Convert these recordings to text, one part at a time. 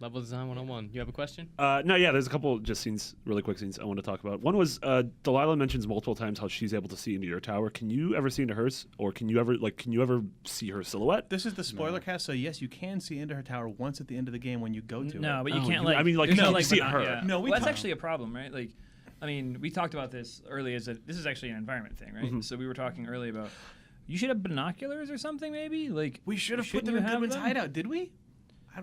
Level Design 101. You have a question? No, yeah, there's a couple just really quick scenes I want to talk about. One was Delilah mentions multiple times how she's able to see into your tower. Can you ever see into hers, or can you ever see her silhouette? This is the spoiler cast, so yes, you can see into her tower once at the end of the game when you go to it. No, but you can't I mean, like, there's you no, can see binoc- her. yeah. No, well, that's actually a problem, right? Like, I mean, we talked about this early this is actually an environment thing, right? So we were talking early about you should have binoculars or something, maybe. Like We should have put shouldn't them you in have Goodwin's them? hideout, did we?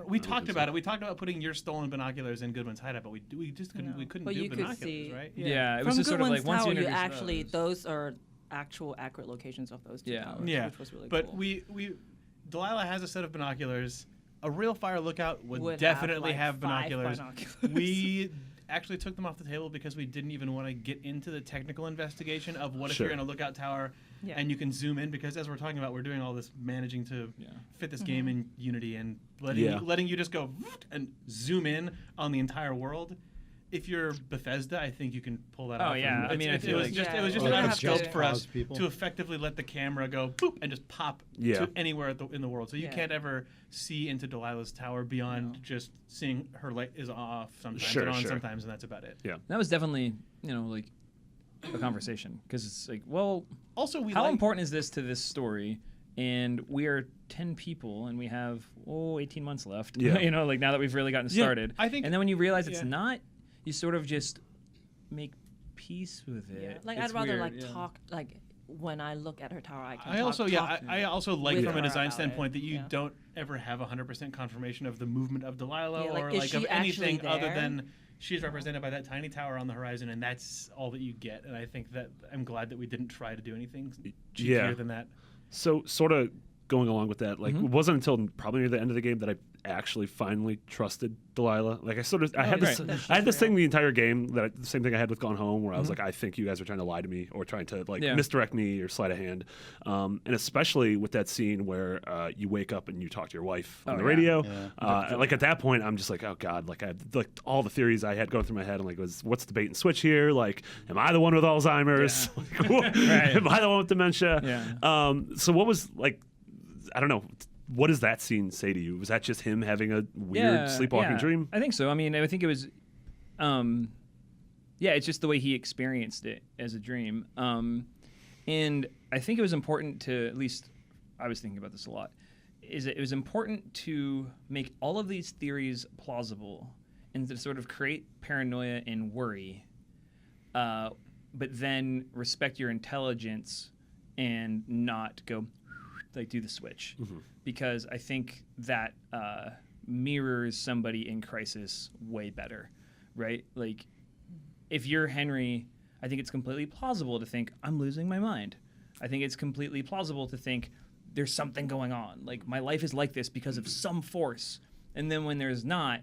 We talked about it. We talked about putting your stolen binoculars in Goodwin's hideout, but we just couldn't. We couldn't But do you could binoculars, see- right? Yeah, it From was just sort of Goodwin's like once you Tower, you introduce actually those. those are actual accurate locations of those two Yeah. towers, Yeah, which was really but cool. we Delilah has a set of binoculars. A real fire lookout would Would definitely like, have 5 binoculars. binoculars. We actually took them off the table because we didn't even want to get into the technical investigation of what if Sure. you're in a lookout tower Yeah. and you can zoom in, because as we're talking about, we're doing all this managing to fit this game in Unity and letting you just go and zoom in on the entire world. If you're Bethesda, I think you can pull that Oh, off. yeah. And I mean, I it feel was like- just Yeah, it was just well, enough that's scope just for us cause people. to effectively let the camera go boop and just pop Yeah. to anywhere in the world. So you Yeah. can't ever see into Delilah's tower beyond just seeing her light is off sometimes Sure, and on sure. sometimes, and that's about it. Yeah. That was definitely like a conversation because it's like, well, Also, we how like, important is this to this story? And we are 10 people, and we have 18 months left. Yeah. Like now that we've really gotten Yeah, started. I think- and then when you realize it's yeah. not, you sort of just make peace with it. Yeah. Like It's I'd rather weird, like yeah. talk like when I look at her tower, I can I also talk I also like with from a her design about standpoint it. that you Yeah. don't ever have 100% confirmation of the movement of Delilah Yeah, like, or is like she of actually anything other there? than she's represented by that tiny tower on the horizon, and that's all that you get. And I think that I'm glad that we didn't try to do anything cheekier than that. So sort of going along with that, like it wasn't until probably near the end of the game that I actually finally trusted Delilah. Like I had this thing the entire game the same thing I had with Gone Home, where I was like, I think you guys are trying to lie to me or trying to misdirect me or sleight of hand. And especially with that scene where you wake up and you talk to your wife on the radio. Yeah. Like at that point, I'm just like, oh god, like I like all the theories I had going through my head. I'm like, what's the bait and switch here? Like, am I the one with Alzheimer's? Right. Am I the one with dementia? Yeah. So what was like? I don't know. What does that scene say to you? Was that just him having a weird sleepwalking dream? I think so. I mean, I think it was, it's just the way he experienced it as a dream. And I think it was important to, at least I was thinking about this a lot, is that it was important to make all of these theories plausible and to sort of create paranoia and worry, but then respect your intelligence and not go like do the switch, because I think that mirrors somebody in crisis way better, right? Like if you're Henry, I think it's completely plausible to think I'm losing my mind. I think it's completely plausible to think there's something going on. Like my life is like this because of some force, and then when there's not,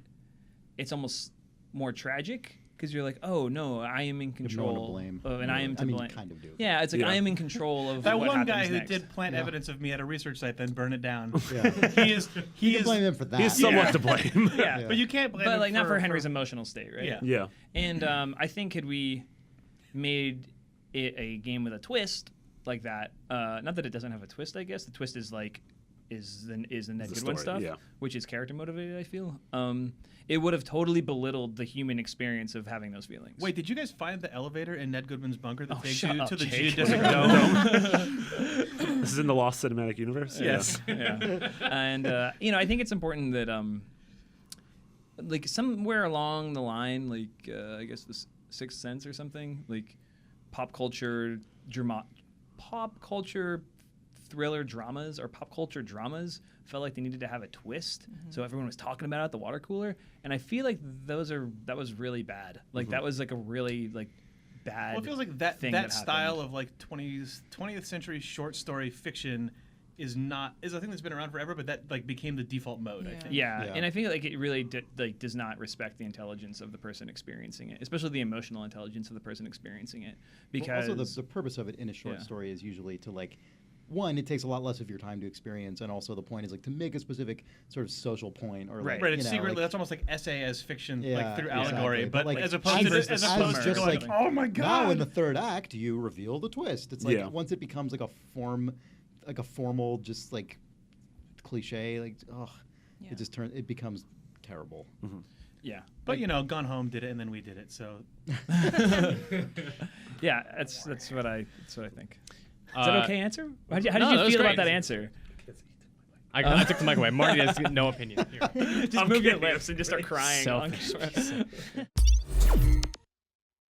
it's almost more tragic. Because you're like, oh no, I am in control. no one to blame. And I am to blame. kind of do. Yeah, it's like I am in control of That what one happens guy who next. did plant evidence of me at a research site, then burn it down. Yeah. He You is can blame him for that. He's somewhat to blame. Yeah, but you can't blame but him like not for Henry's emotional state, right? Yeah. Yeah. And I think had we made it a game with a twist like that, not that it doesn't have a twist, I guess the twist is like is the Ned The Goodwin story, stuff, yeah. which is character motivated. I feel it would have totally belittled the human experience of having those feelings. Wait, did you guys find the elevator in Ned Goodwin's bunker that takes shut you up, to the Jake. geodesic dome? This is in the Lost Cinematic Universe. Yes. Yeah. And I think it's important that like somewhere along the line, like I guess the Sixth Sense or something, like pop culture thriller dramas or pop culture dramas felt like they needed to have a twist, so everyone was talking about it at the water cooler, and I feel like that was really bad. Like that was like a really like bad. Well, it feels like that thing that that style happened. of like 20th century short story fiction is a thing that's been around forever, but that like became the default mode. I think. Yeah, Yeah. and I feel like it really does not respect the intelligence of the person experiencing it, especially the emotional intelligence of the person experiencing it. Because Well, also the purpose of it in a short story is usually to like, one, it takes a lot less of your time to experience, and also the point is like to make a specific sort of social point or like, Right, it's you know, secretly like, that's almost like essay as fiction, Yeah, like through exactly. allegory, but Like, as opposed to as going like, something. oh my god. now in the third act you reveal the twist. It's like Yeah. once it becomes like a formal just like cliche, like Yeah. it becomes terrible. Mm-hmm. Yeah, but Gone Home did it, and then we did it. So yeah, that's what I think. Is that okay answer? How did No, you feel about great. that answer? I took the mic away. Marty has no opinion. Here. Just move your lips and just start crying. Selfish.